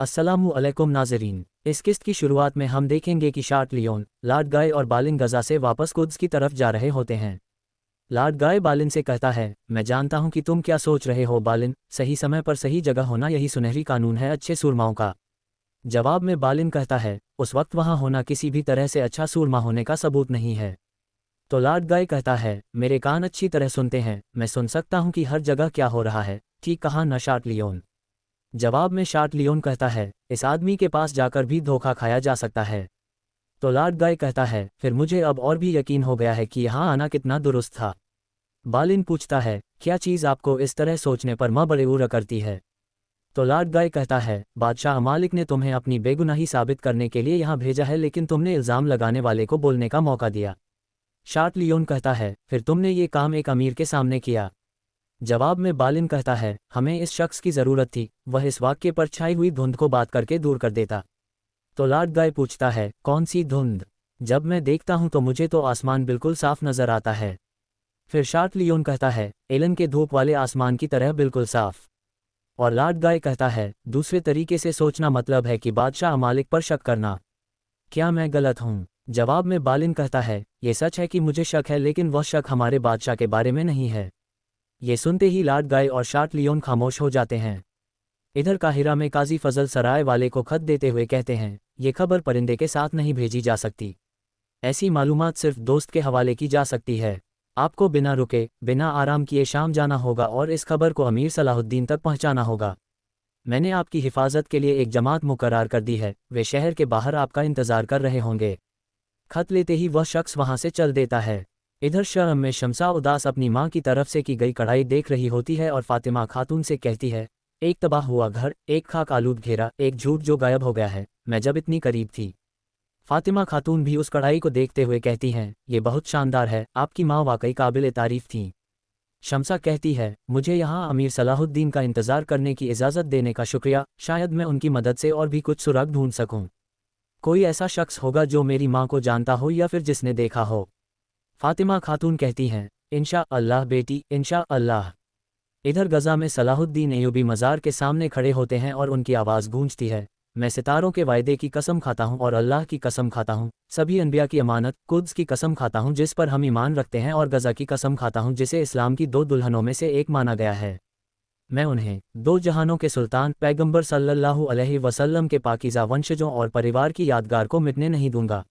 अस्सलामु अलैकुम नाज़रीन। इस किस्त की शुरुआत में हम देखेंगे कि शार्ट लियोन, लॉर्ड गाय और बालिन गज़ा से वापस कुद्स की तरफ जा रहे होते हैं। लॉर्ड गाय बालिन से कहता है, मैं जानता हूं कि तुम क्या सोच रहे हो बालिन, सही समय पर सही जगह होना यही सुनहरी कानून है अच्छे सूरमाओं का। जवाब में बालिन कहता है, उस वक्त वहां होना किसी भी तरह से अच्छा सूरमा होने का सबूत नहीं है। तो लॉर्ड गाय कहता है, मेरे कान अच्छी तरह सुनते हैं, मैं सुन सकता हूं कि हर जगह क्या हो रहा है। ठीक कहा न शार्ट लियोन। जवाब में शार्ट लियोन कहता है, इस आदमी के पास जाकर भी धोखा खाया जा सकता है। तो लॉर्ड गाय कहता है, फिर मुझे अब और भी यकीन हो गया है कि यहाँ आना कितना दुरुस्त था। बालिन पूछता है, क्या चीज़ आपको इस तरह सोचने पर मबरूर करती है। तो लॉर्ड गाय कहता है, बादशाह मालिक ने तुम्हें अपनी बेगुनाही साबित करने के लिए यहाँ भेजा है, लेकिन तुमने इल्ज़ाम लगाने वाले को बोलने का मौका दिया। शार्ट लियोन कहता है, फिर तुमने ये काम एक अमीर के सामने किया। जवाब में बालिन कहता है, हमें इस शख्स की ज़रूरत थी, वह इस वाक्य पर छाई हुई धुंध को बात करके दूर कर देता। तो लॉर्ड गाय पूछता है, कौन सी धुंध? जब मैं देखता हूं तो मुझे तो आसमान बिल्कुल साफ नजर आता है। फिर शार्ट लियोन कहता है, एलन के धूप वाले आसमान की तरह बिल्कुल साफ। और लॉर्ड गाय कहता है, दूसरे तरीके से सोचना मतलब है कि बादशाह मालिक पर शक करना। क्या मैं गलत हूँ? जवाब में बालिन कहता है, ये सच है कि मुझे शक है, लेकिन वह शक हमारे बादशाह के बारे में नहीं है। ये सुनते ही लॉर्ड गाय और शार्ट लियोन खामोश हो जाते हैं। इधर काहिरा में काजी फजल सराय वाले को खत देते हुए कहते हैं, ये खबर परिंदे के साथ नहीं भेजी जा सकती। ऐसी मालूमात सिर्फ दोस्त के हवाले की जा सकती है। आपको बिना रुके, बिना आराम किए शाम जाना होगा और इस खबर को अमीर सलाहुद्दीन तक पहुंचाना होगा। मैंने आपकी हिफाजत के लिए एक जमात मुकर्रर कर दी है, वे शहर के बाहर आपका इंतजार कर रहे होंगे। खत लेते ही वह शख्स वहां से चल देता है। इधर शर्म में शमसा उदास अपनी माँ की तरफ से की गई कढ़ाई देख रही होती है और फातिमा खातून से कहती है, एक तबाह हुआ घर, एक खाक आलूद घेरा, एक झूठ जो गायब हो गया है, मैं जब इतनी करीब थी। फातिमा खातून भी उस कढ़ाई को देखते हुए कहती हैं, ये बहुत शानदार है, आपकी माँ वाकई काबिल तारीफ थी। शमसा कहती है, मुझे यहाँ अमीर सलाहुद्दीन का इंतज़ार करने की इजाज़त देने का शुक्रिया, शायद मैं उनकी मदद से और भी कुछ सुराग ढूंढ सकूं। कोई ऐसा शख्स होगा जो मेरी माँ को जानता हो या फिर जिसने देखा हो। फातिमा खातून कहती हैं, इंशा अल्लाह बेटी, इंशा अल्लाह। इधर गज़ा में सलाहुद्दीन अय्यूबी मज़ार के सामने खड़े होते हैं और उनकी आवाज़ गूंजती है, मैं सितारों के वायदे की कसम खाता हूँ और अल्लाह की कसम खाता हूँ, सभी अनबिया की अमानत, कुद्स की कसम खाता हूँ जिस पर हम ईमान रखते हैं, और गज़ा की कसम खाता हूँ जिसे इस्लाम की दो दुल्हनों में से एक माना गया है। मैं उन्हें दो जहानों के सुल्तान पैगंबर सल्लल्लाहु अलैहि वसल्लम के पाकीज़ा वंशजों और परिवार की यादगार को मिटने नहीं दूंगा।